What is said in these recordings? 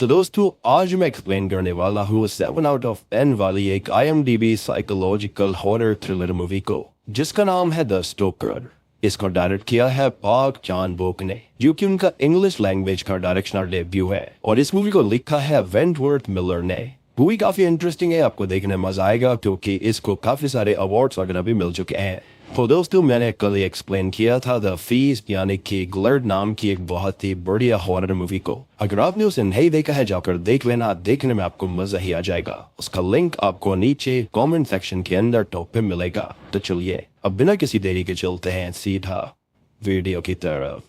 तो दोस्तों आज मैं एक्सप्लेन करने वाला हूँ 7 आउट ऑफ 10 वाली एक IMDb psychological horror thriller movie को जिसका नाम है द स्टोकर। इसको डायरेक्ट किया है पार्क चान बोक ने, जो कि उनका इंग्लिश लैंग्वेज का डायरेक्शनल डेब्यू है, और इस मूवी को लिखा है वेंटवर्थ मिलर ने। मूवी काफी इंटरेस्टिंग है, आपको देखने में मजा आएगा क्योंकि इसको काफी सारे अवार्ड्स वगैरह भी मिल चुके हैं। तो दोस्तों मैंने कल ही एक्सप्लेन किया था द फीस्ट यानी कि ग्लर्ड नाम की एक बहुत ही बढ़िया हॉरर मूवी को। अगर आपने उसे नहीं देखा है जाकर देख लेना, देखने में आपको मजा ही आ जाएगा। उसका लिंक आपको नीचे कमेंट सेक्शन के अंदर टॉप पे मिलेगा। तो चलिए अब बिना किसी देरी के चलते हैं सीधा वीडियो की तरफ।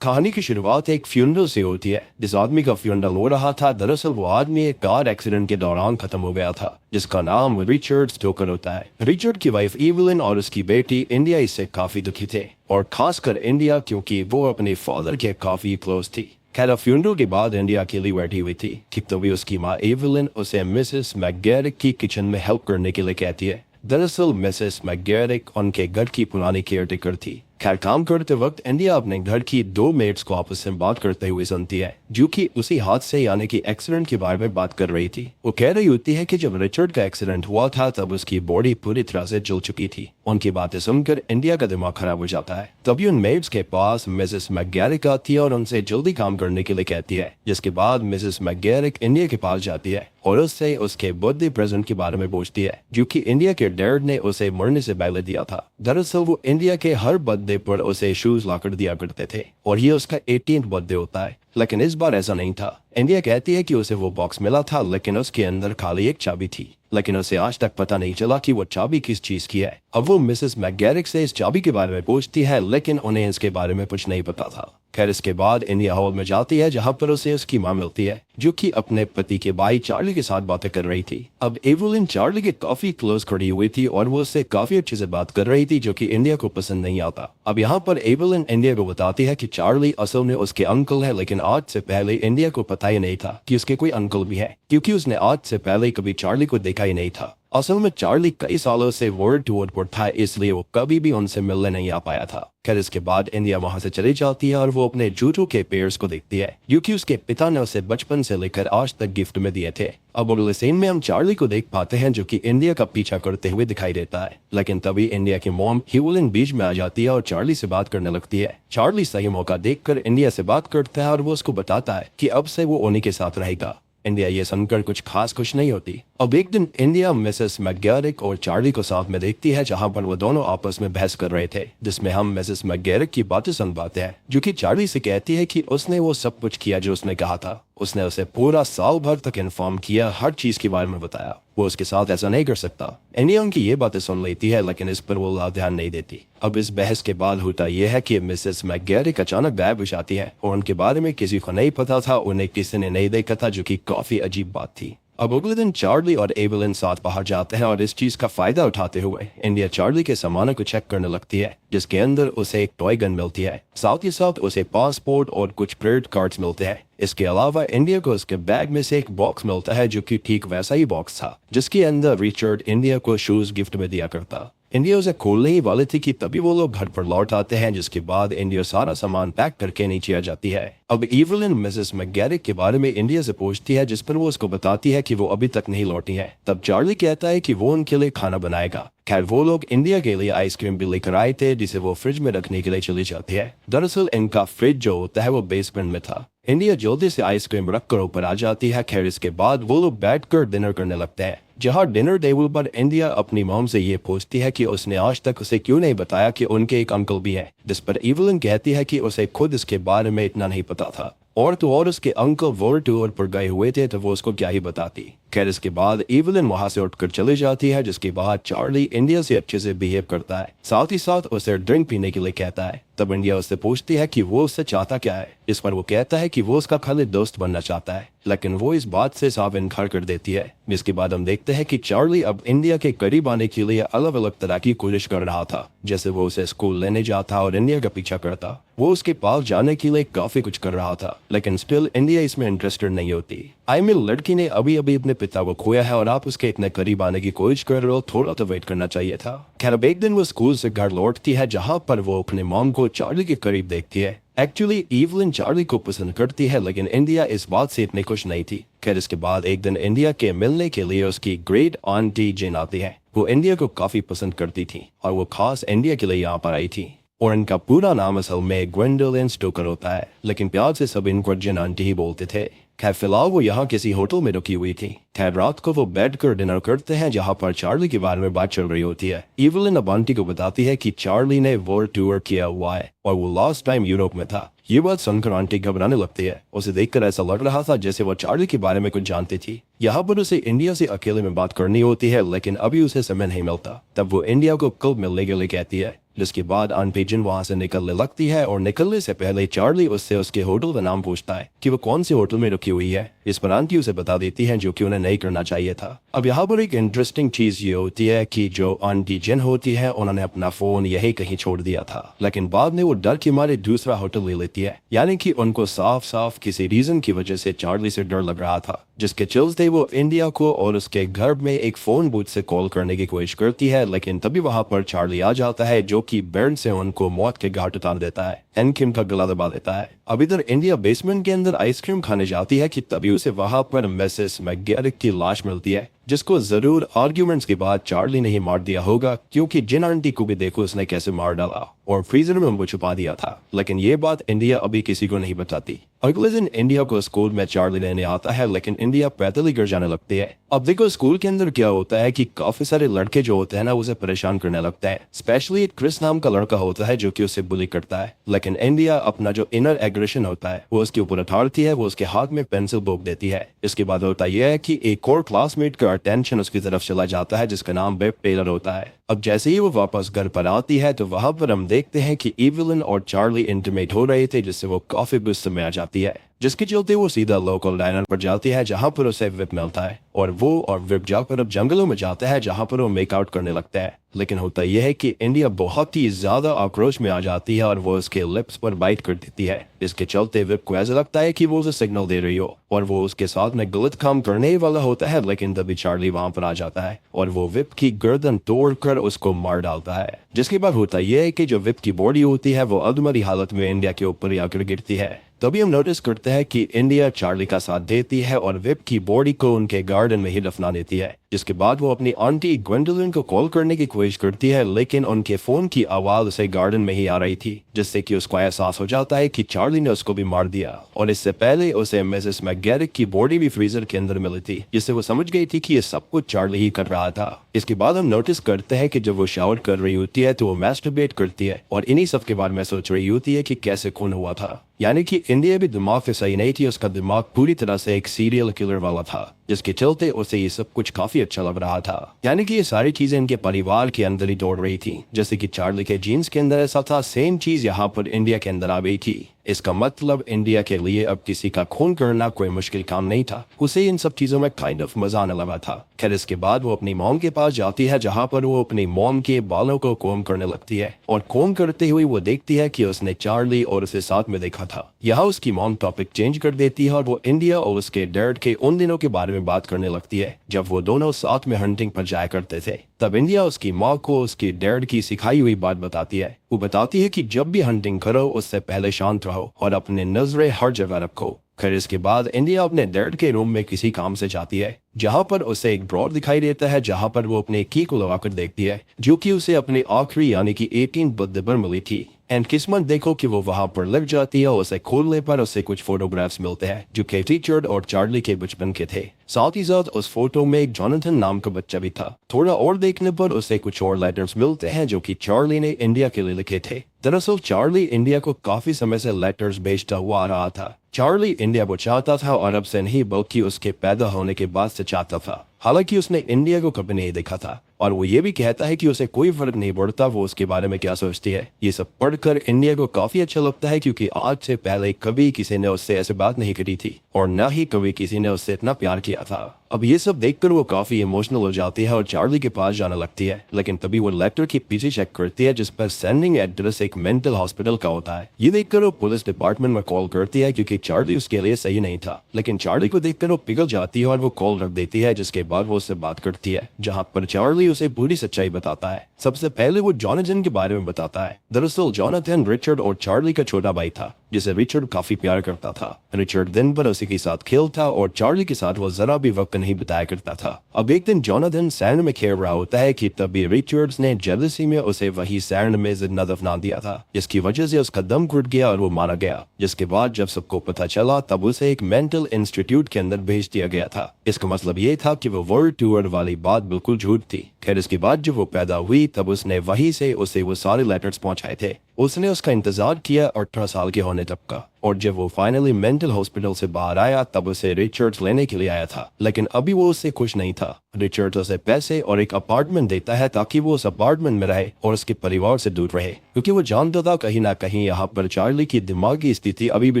कहानी की शुरुआत एक फ्यूनरल से होती है। जिस आदमी का फ्यूनरल हो रहा था, दरअसल वो आदमी एक कार एक्सीडेंट के दौरान खत्म हो गया था, जिसका नाम रिचर्ड स्टोकर होता है। रिचर्ड की वाइफ इवलिन और उसकी बेटी इंडिया इससे काफी दुखी थे, और खासकर इंडिया क्योंकि वो अपने फादर के काफी क्लोज थी। खैर फ्यूनरल के बाद इंडिया अकेली बैठी हुई थी कि तभी उसकी माँ इवलिन उसे मिसेस मैकगैरिक की किचन में हेल्प करने के लिए कहती है। दरअसल मिसेस मैकगैरिक उनके घर की पुरानी केयरटेकर थी। खैर काम करते वक्त इंडिया अपने घर की 2 मेट्स को आपस में बात करते हुए सुनती है, जो कि उसी हादसे यानी कि एक्सीडेंट के बारे में बात कर रही थी। वो कह रही होती है कि जब रिचर्ड का एक्सीडेंट हुआ था तब उसकी बॉडी पूरी तरह से जल चुकी थी। उनकी बातें सुनकर इंडिया का दिमाग खराब हो जाता है। तभी उन मेट्स के पास मिसेस मैकगैरिक आती है और उनसे जल्दी काम करने के लिए कहती है, जिसके बाद मिसेस मैकगैरिक इंडिया के पास जाती है और उससे उसके बर्थडे प्रेजेंट के बारे में पूछती है, जो कि इंडिया के डैड ने उसे मरने से पहले दिया था। दरअसल वो इंडिया के हर बर्थडे पर उसे शूज लाकर दिया करते थे, और ये उसका 18th बर्थडे होता है। लेकिन इस बार ऐसा नहीं था। इंडिया कहती है कि उसे वो बॉक्स मिला था, लेकिन उसके अंदर खाली एक चाबी थी, लेकिन उसे आज तक पता नहीं चला कि वो चाबी किस चीज की है। अब वो मिसेस मैकगैरिक से इस चाबी के बारे में पूछती है, लेकिन उन्हें इसके बारे में कुछ नहीं पता था। खैर इसके बाद इंडिया हॉल में जाती है, जहाँ पर उसे उसकी माँ मिलती है, जो कि अपने पति के भाई चार्ली के साथ बातें कर रही थी। अब एवलिन चार्ली के काफी क्लोज खड़ी हुई थी और वो उससे काफी अच्छे से बात कर रही थी, जो कि इंडिया को पसंद नहीं आता। अब यहाँ पर एवलिन इंडिया को बताती है कि चार्ली असल में उसके अंकल है, लेकिन आज से पहले इंडिया को पता ही नहीं था कि उसके कोई अंकल भी है, क्योंकि उसने आज से पहले कभी चार्ली को देखा ही नहीं था। असल में चार्ली कई सालों से वर्ड टू वर्ड पर था, इसलिए वो कभी भी उनसे मिलने नहीं आ पाया था। खैर इसके बाद इंडिया वहां से चली जाती है और वो अपने जूतों के पेयर्स को देखती है, जो कि उसके पिता ने उसे बचपन से लेकर आज तक गिफ्ट में दिए थे। अब अगले सीन में हम चार्ली को देख पाते हैं, जो कि इंडिया का पीछा करते हुए दिखाई देता है। लेकिन तभी इंडिया की मॉम इवलिन बीच में आ जाती है और चार्ली से बात करने लगती है। चार्ली सही मौका देखकर इंडिया से बात करता है और वो उसको बताता है कि अब से वो उन्हीं के साथ रहेगा। इंडिया ये सुनकर कुछ खास खुश नहीं होती। अब एक दिन इंडिया मिसेस मैकगैरिक और चार्ली को साथ में देखती है, जहां पर वो दोनों आपस में बहस कर रहे थे, जिसमें हम मिसेस मैकगैरिक की बातें सुन पाते हैं, जो कि चार्ली से कहती है कि उसने वो सब कुछ किया जो उसने कहा था। उसने उसे पूरा साल भर तक इन्फॉर्म किया, हर चीज के बारे में बताया। वो उसके साथ ऐसा नहीं कर सकता। इंडिया उनकी ये बातें सुन लेती है, लेकिन इस पर वो ध्यान नहीं देती। अब इस बहस के बाद होता यह है कि मिसेस मैकगैरिक अचानक गायब हो जाती है, और उनके बारे में किसी को नहीं पता था, उन्हें किसी ने नहीं देखा था, जो कि काफी अजीब बात थी। अब अगले दिन चार्ली और एवलिन साथ बाहर जाते हैं, और इस चीज का फायदा उठाते हुए इंडिया चार्ली के सामानों को चेक करने लगती है, जिसके अंदर उसे एक टॉय गन मिलती है। साथ ही साथ उसे पासपोर्ट और कुछ क्रेडिट कार्ड्स मिलते हैं। इसके अलावा इंडिया को उसके बैग में से एक बॉक्स मिलता है, जो कि ठीक वैसा ही बॉक्स था जिसके अंदर रिचर्ड इंडिया को शूज गिफ्ट में दिया करता। इंडिया उसे खोलने ही वाले थी कि तभी वो लोग घर पर लौट आते हैं, जिसके बाद इंडिया सारा सामान पैक करके नीचे आ जाती है। अब इवलिन मिसेस मैकगैरिक के बारे में इंडिया से पूछती है, जिस पर वो उसको बताती है कि वो अभी तक नहीं लौटी है। तब चार्ली कहता है कि वो उनके लिए खाना बनाएगा। खैर वो लोग इंडिया के लिए आइसक्रीम भी लेकर आए थे, जिसे वो फ्रिज में रखने के लिए चली जाती है। दरअसल इनका फ्रिज जो होता है वो बेसमेंट में था। इंडिया जल्दी से आइसक्रीम रखकर ऊपर आ जाती है। खैर इसके बाद वो लोग बैठकर डिनर करने लगते हैं, जहां डिनर टेबल पर इंडिया अपनी मॉम से ये पूछती है कि उसने आज तक उसे क्यों नहीं बताया कि उनके एक अंकल भी हैं, जिस पर इवलिन कहती है कि उसे खुद इसके बारे में इतना नहीं पता था, और तो और उसके अंकल वर्ल्ड टूर पर गए हुए थे, तो वो उसको क्या ही बताती। खैर इसके बाद इवलिन वहां से उठकर चली जाती है, जिसके बाद चार्ली इंडिया से अच्छे से बिहेव करता है, साथ ही साथ उसे ड्रिंक पीने के लिए कहता है। तब इंडिया उससे पूछती है कि वो उससे चाहता क्या है, इस पर वो कहता है कि वो उसका खाली दोस्त बनना चाहता है, लेकिन वो इस बात से साफ इनकार कर देती है। जिसके बाद हम देखते हैं कि चार्ली अब इंडिया के करीब आने के लिए अलग अलग तरह की कोशिश कर रहा था, जैसे वो उसे स्कूल लेने जाता और इंडिया का पीछा करता। वो उसके पास जाने के लिए काफी कुछ कर रहा था, लेकिन स्टिल इंडिया इसमें इंटरेस्टेड नहीं होती। आई मीन लड़की ने अभी अभी अपने पिता को खोया है और आप उसके इतने करीब आने की कोशिश कर रहे हो, थोड़ा तो वेट करना चाहिए था। खैर अब एक दिन वो स्कूल से घर लौटती है जहाँ पर वो अपने मॉम को चार्ली के करीब देखती है। एक्चुअली इवलिन चार्ली को पसंद करती है लेकिन इंडिया इस बात से इतनी खुश नहीं थी। खैर इसके बाद एक दिन इंडिया के मिलने के लिए उसकी ग्रेट आंटी जिन आती है। वो इंडिया को काफी पसंद करती थी और वो खास इंडिया के लिए यहाँ पर आई थी और इनका पूरा नाम असल में ग्वेंडोलिन स्टोकर होता है, लेकिन प्यार से सब इनको जिन आंटी ही बोलते थे। खैर फिलहाल वो यहाँ किसी होटल में रुकी हुई थी। खैर रात को वो बैठकर डिनर करते हैं जहाँ पर चार्ली के बारे में बात चल रही होती है। इवलिन अब आंटी को बताती है कि चार्ली ने वर्ल्ड टूर किया हुआ है और वो लास्ट टाइम यूरोप में था। ये बात सुनकर आंटी घबराने लगती है। उसे देखकर ऐसा लग रहा था जैसे वो चार्ली के बारे में कुछ जानती थी। यहाँ पर उसे इंडिया से अकेले में बात करनी होती है लेकिन अभी उसे समय नहीं मिलता। तब वो इंडिया को कल मिलने के लिए कहती है, जिसके बाद आंटी जिन वहां से निकलने लगती है और निकलने से पहले चार्ली उससे उसके होटल का नाम पूछता है कि वो कौन से होटल में रुकी हुई है। इस पर आंटी उसे बता देती है जो कि उन्हें नहीं करना चाहिए था। अब यहाँ पर एक इंटरेस्टिंग चीज ये होती है कि जो आंटी जिन होती है उन्होंने अपना फोन यही कहीं छोड़ दिया था, लेकिन बाद में वो डर के मारे दूसरा होटल ले लेती है। यानी कि उनको साफ साफ किसी रीजन की वजह से चार्ली से डर लग रहा था, जिसके चलते वो इंडिया को और उसके घर में एक फोन बूथ से कॉल करने की कोशिश करती है। लेकिन तभी वहां पर चार्ली आ जाता है जो कि बेड से उनको मौत के घाट उतार देता है। एनकिम का गला दबा देता है। अब इधर इंडिया बेसमेंट के अंदर आइसक्रीम खाने जाती है कि तभी उसे वहां पर मिसेस मैकगैरिक की लाश मिलती है, जिसको जरूर आर्ग्यूमेंट्स के बाद चार्ली ने ही मार दिया होगा, क्योंकि जिन आंटी को भी देखो उसने कैसे मार डाला और फ्रीजर में उनको छुपा दिया था। लेकिन ये बात इंडिया अभी किसी को नहीं बताती। अगले दिन इंडिया को स्कूल में चार्ली लेने आता है लेकिन इंडिया पैदल ही घर जाने लगती है। अब देखो स्कूल के अंदर क्या होता है कि काफी सारे लड़के जो होते हैं ना उसे परेशान करने लगते हैं। स्पेशली एक क्रिस नाम का लड़का होता है जो कि उसे बुली करता है, लेकिन इंडिया अपना जो इनर एग्रेशन होता है वो उसके ऊपर उठाती है। वो उसके हाथ में पेंसिल भोंक देती है। इसके बाद होता यह है कि एक और क्लासमेट का अटेंशन उसकी तरफ चला जाता है जिसका नाम बेब टेलर होता है। अब जैसे ही वो वापस घर पर आती है तो वहां पर हम देखते हैं कि इवलिन और चार्ली इंटीमेट हो रहे थे, जिससे वो काफी गुस्से में आ जाती है, जिसके चलते वो सीधा लोकल डाइनर पर जाती है जहां पर उसे विप मिलता है और वो और विप जाकर अब जंगलों में जाता है जहां पर वो मेकआउट करने लगता है। लेकिन होता यह है कि इंडिया बहुत ही ज्यादा आक्रोश में आ जाती है और वो उसके लिप्स पर बाइट कर देती है। इसके चलते विप को ऐसा लगता है कि वो उसे सिग्नल दे रही हो और वो उसके साथ में गलत काम करने वाला होता है, लेकिन तभी चार्ली वहां पर आ जाता है और वो विप की गर्दन तोड़कर उसको मार डालता है। जिसके बाद होता यह है कि जो विप की बॉडी होती है वो अधमरी हालत में इंडिया के ऊपर ही आकर गिरती है। तभी हम नोटिस करते हैं कि इंडिया चार्ली का साथ देती है और विप की बॉडी को उनके गार्डन में ही दफना देती है। जिसके बाद वो अपनी आंटी ग्वेंडोलिन को कॉल करने की कोशिश करती है, लेकिन उनके फोन की आवाज उसे गार्डन में ही आ रही थी, जिससे कि उसको एहसास हो जाता है कि चार्ली ने उसको भी मार दिया और इससे पहले उसे मिसेस मैकगैरिक की बॉडी भी फ्रीजर के अंदर मिली थी, जिससे वो समझ गई थी कि ये सब कुछ चार्ली ही कर रहा था। इसके बाद हम नोटिस करते हैं कि जब वो शावर कर रही होती है तो वो मैस्टरबेट करती है और इन्हीं सब के बारे में सोच रही होती है कि कैसे खून हुआ था। यानी कि इंडिया भी दिमाग से सही नहीं थी, उसका दिमाग पूरी तरह से एक सीरियल किलर वाला था, जिसके चलते उसे ये सब कुछ काफी अच्छा लग रहा था। यानी कि ये सारी चीजें इनके परिवार के अंदर ही दौड़ रही थी। जैसे कि चार्ली के जीन्स के अंदर ऐसा था, सेम चीज यहाँ पर इंडिया के अंदर आ गई थी। इसका मतलब इंडिया के लिए अब किसी का खून करना कोई मुश्किल काम नहीं था। उसे इन सब चीजों में काइंड ऑफ मजा आने लगा था। खैर इसके बाद वो अपनी मॉम के पास जाती है जहाँ पर वो अपनी मॉम के बालों को कोम करने लगती है और कोम करते हुए वो देखती है कि उसने चार्ली और उसे साथ में देखा था। यहाँ उसकी मॉम टॉपिक चेंज कर देती है और वो इंडिया और उसके डैड के उन दिनों के बारे में बात करने लगती है जब वो दोनों साथ में हंटिंग पर जाया करते थे। तब इंडिया उसकी माँ को उसके डैड की सिखाई हुई बात बताती है। वो बताती है कि जब भी हंटिंग करो उससे पहले शांत रहो और अपने नजरें हर जगह रखो। खैर इसके बाद इंडिया अपने डैड के रूम में किसी काम से जाती है जहाँ पर उसे एक ड्रॉर दिखाई देता है जहाँ पर वो अपने की को लगाकर देखती है जो कि उसे अपनी आखिरी यानी कि 18 बर्थडे पर मिली थी। एंड किस्मत देखो कि वो वहां पर लग जाती है। उसे खोलने पर उसे कुछ फोटोग्राफ्स मिलते हैं जो कि टीचर और चार्ली के बचपन के थे। साथ ही साथ उस फोटो में एक जॉनथन नाम का बच्चा भी था। थोड़ा और देखने पर उसे कुछ और लेटर्स मिलते हैं जो कि चार्ली ने इंडिया के लिए लिखे थे। दरअसल चार्ली इंडिया को काफी समय से लेटर्स भेजता हुआ आ रहा था। चार्ली इंडिया को चाहता था और अब से नहीं बल्कि उसके पैदा होने के बाद से चाहता था। हालांकि उसने इंडिया को कभी नहीं देखा था और वो ये भी कहता है कि उसे कोई फर्क नहीं पड़ता वो उसके बारे में क्या सोचती है। ये सब पढ़कर इंडिया को काफी अच्छा लगता है क्योंकि आज से पहले कभी किसी ने उससे ऐसे बात नहीं करी थी और न ही कभी किसी ने उससे इतना प्यार किया था। अब ये सब देखकर वो काफी इमोशनल हो जाती है और चार्ली के पास जाने लगती है, लेकिन तभी वो लेटर की पीछे चेक करती है जिस पर सेंडिंग एड्रेस एक मेंटल हॉस्पिटल का होता है। ये देखकर वो पुलिस डिपार्टमेंट में कॉल करती है क्योंकि चार्ली उसके लिए सही नहीं था, लेकिन चार्ली को देखकर वो पिघल जाती है और वो कॉल रख देती है। जिसके बाद वो उससे बात करती है जहाँ पर चार्ली उसे पूरी सच्चाई बताता है सबसे पहले वो जॉनथन के बारे में बताता है। दरअसल जॉनथन रिचर्ड और चार्ली का छोटा भाई था जिसे रिचर्ड काफी प्यार करता था। रिचर्ड दिन भर उसी के साथ खेलता और चार्ली के साथ वो जरा भी वक्त नहीं बिताया करता था। अब एक दिन जॉनथन सैंड में खेल रहा होता है कि तभी रिचर्ड ने जेलसी में उसे वही सैंड में जिंदा दफना दिया था, जिसकी वजह से उसका दम घुट गया और वो मारा गया। जिसके बाद जब सबको पता चला तब उसे एक मेंटल इंस्टीट्यूट के अंदर भेज दिया गया था। इसका मतलब ये था कि वो वर्ल्ड टूर वाली बात बिल्कुल झूठ थी। खैर इसके बाद जब वो पैदा हुई तब उसने वहीं से उसे वो सारे लेटर्स पहुंचाए थे। उसने उसका इंतजार किया 18 साल के होने तक का, और जब वो फाइनली मेंटल हॉस्पिटल से बाहर आया तब उसे रिचर्ड लेने के लिए आया था। लेकिन अभी वो उससे खुश नहीं था। रिचर्ड उसे पैसे और एक अपार्टमेंट देता है ताकि वो उस अपार्टमेंट में रहे और उसके परिवार से दूर रहे, क्योंकि वो जानता था कहीं ना कहीं यहाँ पर चार्ली की दिमागी स्थिति अभी भी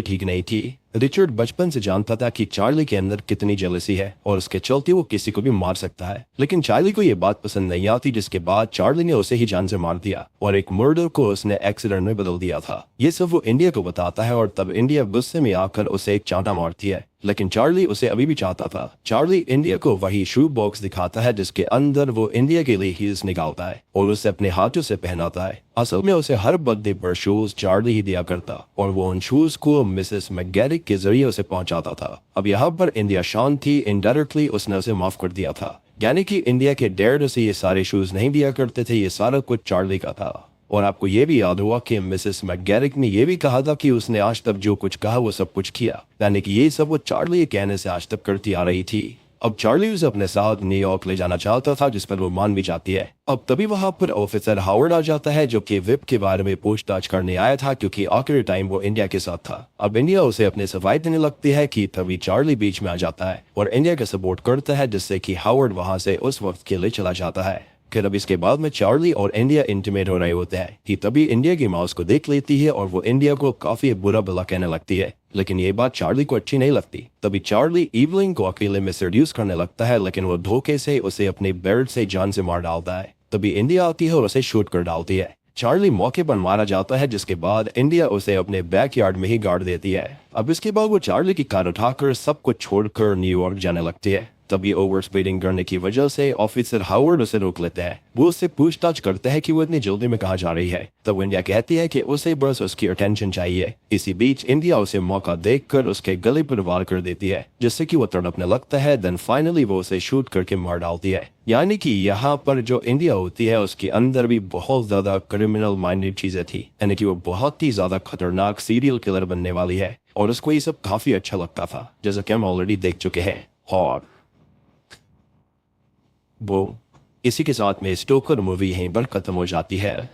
ठीक नहीं थी। रिचर्ड बचपन से जानता था कि चार्ली के अंदर कितनी जेलसी है और उसके चलते वो किसी को भी मार सकता है, लेकिन चार्ली को ये बात पसंद नहीं आती, जिसके बाद चार्ली ने उसे ही जान से मार दिया और एक मर्डर को उसने एक्सीडेंट में बदल दिया था। ये सब वो इंडिया को बताता है और तब इंडिया गुस्से में आकर उसे एक चांटा मारती है, लेकिन चार्ली उसे अभी भी चाहता था। चार्ली इंडिया को वही शू बॉक्स दिखाता है जिसके अंदर वो इंडिया के लिए हील्स निकालता है और उसे अपने हाथों से पहनाता है। असल में उसे हर बर्थडे पर शूज चार्ली ही दिया करता और वो उन शूज को मिसेस मैकगैरिक के जरिए उसे पहुंचाता था। अब यहाँ पर इंडिया शांत थी, इनडायरेक्टली उसने उसे माफ कर दिया था, यानी कि इंडिया के डैड उसे ये सारे शूज नहीं दिया करते थे, ये सारा कुछ चार्ली का था। और आपको ये भी याद हुआ कि मिसेस मैकगैरिक ने यह भी कहा था कि उसने आज तक जो कुछ कहा वो सब कुछ किया, यानी कि ये सब वो चार्ली के कहने से आज तक करती आ रही थी। अब चार्ली उसे अपने साथ न्यूयॉर्क ले जाना चाहता था, जिस पर वो मान भी जाती है। अब तभी वहां पर ऑफिसर हावर्ड आ जाता है जो कि विप के बारे में पूछताछ करने आया था, क्योंकि आखिरी टाइम वो इंडिया के साथ था। अब इंडिया उसे अपने सफाई देने लगती है कि तभी चार्ली बीच में आ जाता है और इंडिया का सपोर्ट करता है, जिससे कि हावर्ड वहां से उस वक्त के लिए चला जाता है। फिर अब इसके बाद में चार्ली और इंडिया इंटीमेट हो रहे होते हैं कि तभी इंडिया की माँ उसको देख लेती है और वो इंडिया को काफी बुरा भला कहने लगती है, लेकिन ये बात चार्ली को अच्छी नहीं लगती। तभी चार्ली इवलिन को अकेले में सेड्यूस करने लगता है, लेकिन वो धोखे से उसे अपने बेड से जान से मार डालता है। तभी इंडिया आती है और उसे शूट कर डालती है। चार्ली मौके पर मारा जाता है, जिसके बाद इंडिया उसे अपने बैकयार्ड में ही गाड़ देती है। अब इसके बाद वो चार्ली की कार उठाकर सब कुछ छोड़कर न्यूयॉर्क जाने लगती है। तभी ओवर स्पीडिंग करने की वजह से ऑफिसर हावर्ड उसे रोक लेते हैं। वो उससे पूछताछ करते हैं कि वो इतनी जल्दी में कहाँ जा रही है। तब इंडिया कहती है कि उसे बस उसकी अटेंशन चाहिए। इसी बीच इंडिया उसे मौका देखकर उसके गले पर वार कर देती है, जिससे कि वो तड़पने लगता है। देन फाइनली वो उसे शूट करके मार डालती है। यानी कि यहाँ पर जो इंडिया होती है उसके अंदर भी बहुत ज्यादा क्रिमिनल माइंडेड चीजें थी, यानी कि वो बहुत ही ज्यादा खतरनाक सीरियल किलर बनने वाली है और उसको ये सब काफी अच्छा लगता था, जैसा कि हम ऑलरेडी देख चुके हैं। और वो इसी के साथ में स्टोकर मूवी यहीं पर खत्म हो जाती है।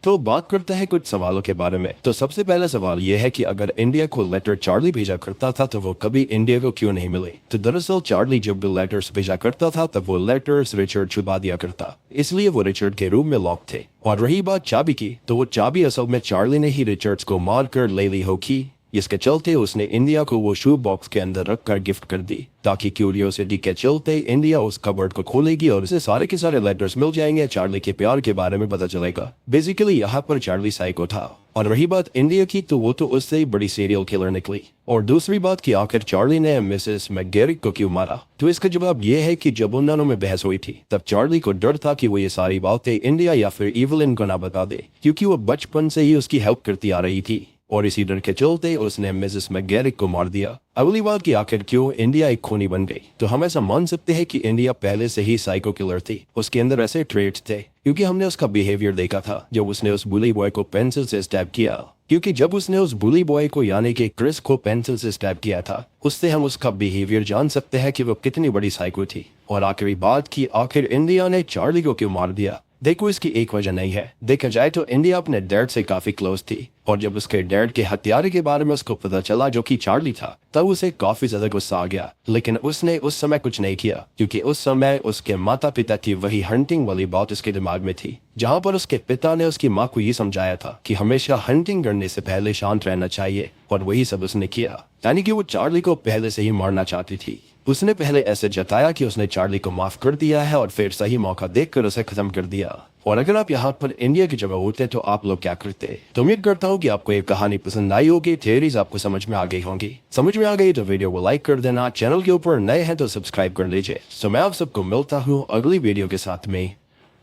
तो बात करते हैं कुछ सवालों के बारे में। तो सबसे पहला सवाल यह है कि अगर इंडिया को लेटर चार्ली भेजा करता था तो वो कभी इंडिया को क्यों नहीं मिले। तो दरअसल चार्ली जब भी लेटर्स भेजा करता था तब वो लेटर्स रिचर्ड छुपा दिया करता, इसलिए वो रिचर्ड के रूम में लॉक थे। और रही बात चाबी की, तो वो चाबी असल में चार्ली ने ही रिचर्ड्स को मार कर ले ली होगी। इसके चलते उसने इंडिया को वो शू बॉक्स के अंदर रखकर गिफ्ट कर दी, ताकि क्यूरियोसिटी के चलते इंडिया उस कबर्ड को खोलेगी और उसे सारे के सारे लेटर्स मिल जाएंगे, चार्ली के प्यार के बारे में पता चलेगा। बेसिकली यहाँ पर चार्ली साइको था। और रही बात इंडिया की, तो वो तो उससे ही बड़ी सीरियल किलर निकली। और दूसरी बात कि आखिर चार्ली ने मिसेस मैकगैरिक को क्यों मारा, तो इसका जवाब ये है कि जब उन दोनों में बहस हुई थी तब चार्ली को डर था कि वो ये सारी बातें इंडिया या फिर इवलिन को ना बता दे, क्योंकि वो बचपन से ही उसकी हेल्प करती आ रही थी और इसी डर के चलते उसने मिसेस मैकगैरिक को मार दिया। अगली बात कि आखिर क्यों इंडिया एक खूनी बन गई, तो हम ऐसा मान सकते हैं कि इंडिया पहले से ही साइको किलर थी। उसके अंदर ऐसे ट्रेट्स थे, क्योंकि हमने उसका बिहेवियर देखा था जब उसने उस बुली बॉय को पेंसिल से स्टैब किया। क्योंकि जब उसने उस बुली बॉय को यानी कि क्रिस को पेंसिल से स्टैब किया था, उससे हम उसका बिहेवियर जान सकते हैं कि वो कितनी बड़ी साइको थी। और आखिरी बात की आखिर इंडिया ने चार्ली को क्यों मार दिया, देखो इसकी एक वजह नहीं है। देखा जाए तो इंडिया अपने डैड से काफी क्लोज थी और जब उसके डैड के हत्यारे के बारे में उसको पता चला जो कि चार्ली था, तब उसे काफी ज्यादा गुस्सा आ गया। लेकिन उसने उस समय कुछ नहीं किया, क्योंकि उस समय उसके माता पिता की वही हंटिंग वाली बात उसके दिमाग में थी, जहाँ पर उसके पिता ने उसकी माँ को ये समझाया था कि हमेशा हंटिंग करने से पहले शांत रहना चाहिए, और वही सब उसने किया। यानी कि वो चार्ली को पहले से ही मारना चाहती थी। उसने पहले ऐसे जताया कि उसने चार्ली को माफ कर दिया है और फिर सही मौका देखकर उसे खत्म कर दिया। और अगर आप यहाँ पर इंडिया की जगह होते तो आप लोग क्या करते। तो उम्मीद करता हूँ कि आपको ये कहानी पसंद आई होगी, थियरीज आपको समझ में आ गई होंगी। समझ में आ गई तो वीडियो को लाइक कर देना, चैनल के ऊपर नए हैं तो सब्सक्राइब कर लीजिए। तो मैं आप सबको मिलता हूँ अगली वीडियो के साथ में,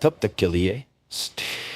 तब तक के लिए Stay.